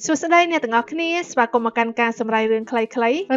សួស្តីអ្នកទាំងអស់គ្នាស្វាគមន៍មកកាន់ការសម្រាយរឿងខ្លីៗ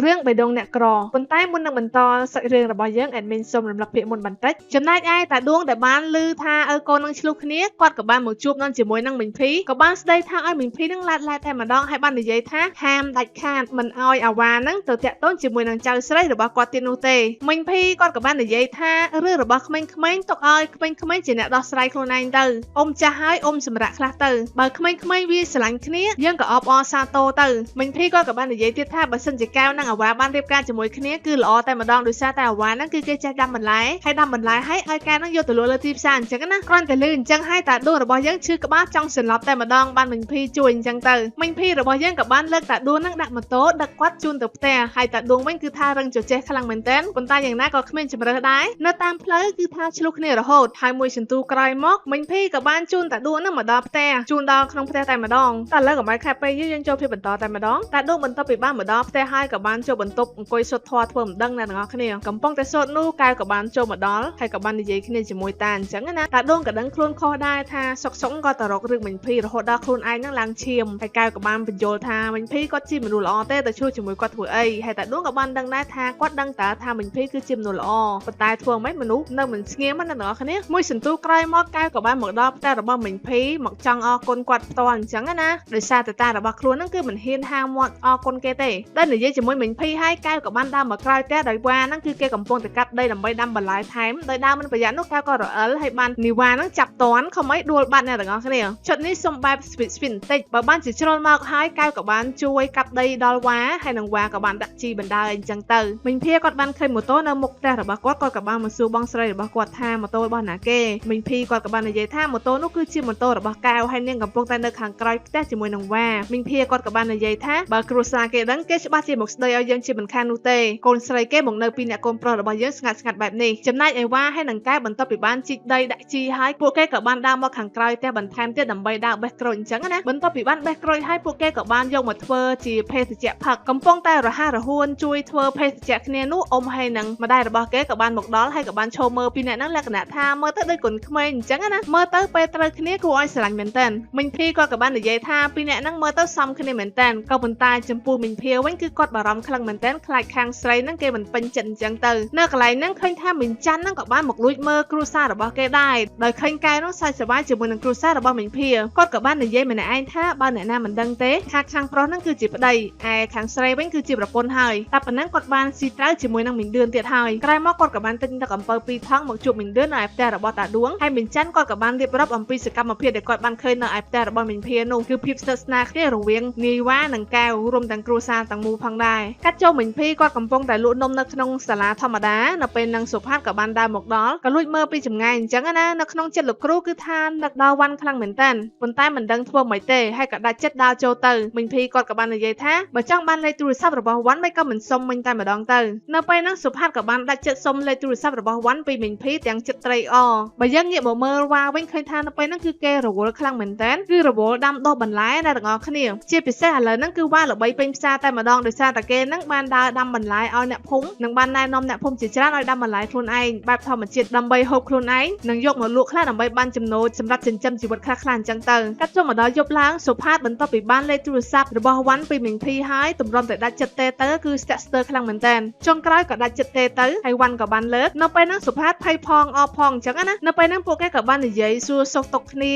រឿងបេះដូងអ្នកក្រប៉ុន្តែមុននឹងបន្តសាច់រឿងរបស់យើង admin សូមរំលឹកពាក្យមុនបន្តិចចំណែកឯតាដួងដែលបានឮថាឪកូននឹងឆ្លោះគ្នាគាត់ក៏បានមកជួបនឹងជាមួយនឹងមីងភីក៏បានស្ដីថាឲ្យមីងភីនឹងឡាត់តែម្ដងហើយបាននិយាយថាហាមដាច់ខាតមិនឲ្យអាវ៉ានឹងទៅតាក់ទងជាមួយនឹងចៅស្រីរបស់គាត់ទៀតនោះទេមីងភីគាត់ក៏បាននិយាយថារឿងរបស់ក្មេងៗទុកឲ្យក្មេងៗជាអ្នកដោះស្រាយខ្លួនឯងទៅអ៊ំចាស់ហើយអ៊ំសម្រាប់ខ្លះទៅបើក្មេងៗវាស្រឡាញ់គ្នាយើងក៏អបអរសាទរទៅមីងភីគាត់ក៏បាននិយាយទៀតថាបើសិនជាកៅនិងអាវ៉ាបានរៀបការជាមួយគ្នាគឺល្អតែម្ដងដោយសារតែអាវ៉ាហ្នឹងគឺគេចេះដាំបន្លែហើយដាំបន្លែហើយឲ្យកៅនឹងយកទៅលក់លើទីផ្សារអញ្ចឹងណាគ្រាន់តែលឺអញ្ចឹងហើយតាដួងរបស់យើងឈឺក្បាលចង់សន្លប់តែម្ដងបានមីងភីជួយអញ្ចឹងទៅមីងភីរបស់យើងក៏បានលើកតាដួងហ្នឹងដាក់ម៉ូតូដឹកគាត់ជូនទៅផ្ទះហើយតាដួងវិញគឺថារឹងជជែកខ្លាំងមែនទែនប៉ុន្តែយ៉ាងណាក៏គ្មានជំរើសដែរនៅតាមផ្លូវគឺថាឆ្លុះគ្នារហូតហើយមួយសន្ទុះក្រោយមកមីងភីក៏បានជូនតាដួងហ្នឹងមកដល់ផ្ទះជូនដល់ក្នុងផ្ទះតែម្ដងតែឥឡូវក៏មិនខែពេលយើងចូលពីបន្តតែម្ដងតាដួងបន្ទាប់ពីបានមកដល់ផ្ទះហើយក៏បានចូលបន្ទប់អង្គុយសូត្រធម៌ធ្វើមិនដឹងអ្នកទាំងអស់គ្នាកំពុងតែសូត្រនោះកៅក៏បានចូលមកដល់ហើយក៏បាននិយាយគ្នាជាមួយតាអញ្ចឹងណាតាដួងក៏ដឹងខ្លួនខុសដែរថាសុកក៏ទៅរករឿងមីងភីរហូតដល់ខ្លួនឯងហ្នឹងឡើងឈាមហើយកៅក៏បានបញ្យល់ថាមីងភីគាត់ជាមនុស្សល្អទេតែជួយជាមួយគាត់ធ្វើអីហើយតាដួងក៏បានដឹងដែរថាគាត់ដឹងតើថាមីងភីគឺជាមនុស្សល្អប៉ុន្តែធ្វើមិនមនុស្សនៅមិនស្ងៀមណាអ្នកទាំងអស់គ្នាមួយសន្ទុះក្រោយមកកៅក៏បានមកដល់ផ្ទះរបស់មីងភីមកចង់អរគុណគាត់ផ្ទាល់អញ្ចឹងណាដោយសារតែតារបស់ខ្លួនហ្នឹងគឺមិនហ៊ានហាមាត់អរគុណគេទេដែលនិយាយជាមួយមីងភីហើយកៅក៏បានដើរមកក្រោយផ្ទះដោយវ៉ាហ្នឹងគឺគេកំពុងតែកាប់ដីដើម្បីដាំបន្លែថែមដោយដើមមិនប្រយ័ត្ននោះកៅក៏រអិលហើយបាននីវ៉ាហ្នឹងចាប់តាន់ខំអីដួលបាត់អ្នកទាំងអស់គ្នាឈុតនេះសុំបែបស្វីតបន្តិចបើបានជាជ្រុលមកហើយកៅក៏បានជួយកាប់ដីដល់វ៉ាហើយនឹងវ៉ាក៏បានដាក់ជីបណ្ដើអញ្ចឹងទៅមីងភីគាត់បានឃើញម៉ូតូនៅមុខផ្ទះរបស់គាត់ក៏បានមកសួរបងស្រីរបស់គាត់ថាម៉ូតូរបស់ណាគេមីងភីគាត់ក៏បាននិយាយថាម៉ូតូនោះគឺជាម៉ូតូរបស់កៅហើយនាងកំពុងតែនៅខាងក្រោយផ្ទះជាមួយនឹងវ៉ាមីងភីគាត់ក៏បាននិយាយថាបើគ្រួសារគេដឹងគេច្បាស់ជាមកស្ដីឲ្យយើងជាមិនខាននោះទេកូនស្រីគេមកនៅពីអ្នកកូនប្រុសរបស់យើងស្ងាត់បែបនេះចំណែកឯវ៉ាហើយនឹងកែបន្ទាប់ពីបានជីកដីដាក់ជីហើយពួកគេក៏បានដើរមកខាងក្រោយផ្ទះបន្ថែមទៀតដើម្បីដើរបេះក្រូចអញ្ចឹងណាបន្ទាប់ពីបានបេះក្រូចហើយពួកគេក៏បានយកមកធ្វើជាភេសជ្ជៈផឹកកំពុងតែរហ័សរហួនជួយធ្វើភេសជ្ជៈគ្នានោះអ៊ំហើយនឹងម្ដាយរបស់គេក៏បានមកដល់ហើយក៏បានឈរមើលពីអ្នកហ្នឹងលក្ខណៈថាមើលទៅដូចកូនក្មេងអញ្ចឹងណាមើលទៅពេលត្រូវគ្នាគួរឲ្យស្រឡាញ់មែនតើមីងភីគាត់ក៏បាននិយាយថាពីអ្នកហ្នឹងមើលទៅសមគ្នាមែនតើក៏ប៉ុន្តែចំពោះមីងភីវិញគឺគាត់បារម្ភខ្លាំងមែនតើខ្លាចខាងស្រីហ្នឹងគេមិនពេញចិត្តអញ្ចឹងទៅនៅកន្លែងហ្នឹងឃើញថាមីងច័ន្ទហ្នឹងក៏បានមកលួចមើលគ្រួសាររបស់គេដែរដោយឃើញកែនោះសើចសប្បាយជាមួយនឹងគ្រួសាររបស់មីងភីគាត់ក៏បាននិយាយម្នាក់ឯងថាបើអ្នកណាមិនដឹងទេថាខាងប្រុសហ្នឹងគឺជាប្តីឯខាងស្រីវិញគឺជាប្រពន្ធហើយតែប៉ុណ្ណឹងគាត់បានស៊ីត្រូវជាមួយនឹងមីងឌឿនទៀតហើយក្រោយមកគាត់ក៏បានទិញទឹកអំពៅ2ថង់មកជួបមីងឌឿននៅឯផ្ទះរបស់តាដួងហើយមីងច័ន្ទគាត់ក៏បានរៀបរាប់អំពីសកម្មភាពដែលគាត់បានឃើញនៅឯផ្ទះរបស់មីងភីនោះគឺភាពស្និទ្ធស្នាលគ្នារវាងនាយវ៉ានិងកែវរួមទាំងគ្រួសារទាំងមូលផងដែរកាត់ចូលមីងភីគាត់កំពុងតែលក់នំនៅក្នុងសាលាធម្មតានៅពេលនឹងសុផាតក៏បានដើរមកដល់ក៏លួចមើលពីចម្ងាយអញ្ចឹងណានៅក្នុងចិត្តលោកគ្រូគឺថានឹកដល់វ៉ាន់ខ្លាំងមែនតើប៉ុន្តែមិនដឹងធ្វើម៉េចទេហើយក៏ដាច់ចិត្តដើរចូលទៅមីងភីគាត់ក៏បាននិយាយថាបើចង់បានលេខទូរស័ព្ទរបស់វ៉ាន់មិនក៏មិនសុំមិញតែម្ដងទៅនៅពេលហ្នឹងសុផាតក៏បានដាច់ចិត្តសុំលេខទូរស័ព្ទរបស់វ៉ាន់ពីមីងភីទាំងចិត្តត្រេកអរបើយើងងាកមកមើលវ៉ាវិញឃើញថានៅពេលហ្នឹងគឺគេរវល់ខ្លាំងមែនតើគឺរវល់ដាំដុះបន្លែណាទាំងអស់គ្នាជាពិសេសឥឡូវហ្នឹងគឺវ៉ាល្បីពេញផ្សារតែម្ដងដោយសារតែគេហ្នឹងបានដើរដាំបន្លែឲ្យអ្នកភូមិនិងបានណែនាំអ្នកភូមិជាច្រើនឲ្យដាំបន្លែខ្លួនឯងបែបធម្មជាតិដើម្បីហូបខ្លួនឯងនិងយកមកលក់ខ្លះដើម្បីបានចំណូលសម្រាប់ចិញ្ចឹមជីវិតខ្លះៗអញ្ចឹងទៅកាត់ចូលមកដល់យប់ឡើងសុផាតបន្ទាប់ពីបានលេខទូរស័ព្ទរបស់វ៉ាន់ពីមីងភីហើយទម្រាំតែដាច់ចិត្តទេទៅគឺស្ទាក់ស្ទើរខ្លាំងមែនតើចុងក្រោយក៏ដាច់ចិត្តទេទៅហើយវ៉ាន់ក៏បានលើកនៅពេលហ្នឹងសុផាតភ័យផងអរផងអញ្ចឹងណានៅពេលហ្នឹងពួកគេក៏បាននិយាយសួរសុខទុក្ខគ្នា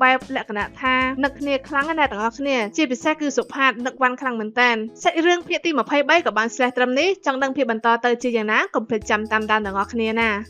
បែបលក្ខណៈថានឹកគ្នាខ្លាំងណាស់ទាំងអស់គ្នាជាពិសេសគឺសុផាតនឹកវ៉ាន់ខ្លាំងមែនតើសាច់រឿងភាគទី23ក៏បានស្លេះត្រឹមនេះចង់ដឹងភាគបន្តទៅជាយ៉ាងណាកុំភ្លេចចាំតាមដានទាំងអស់គ្នាណា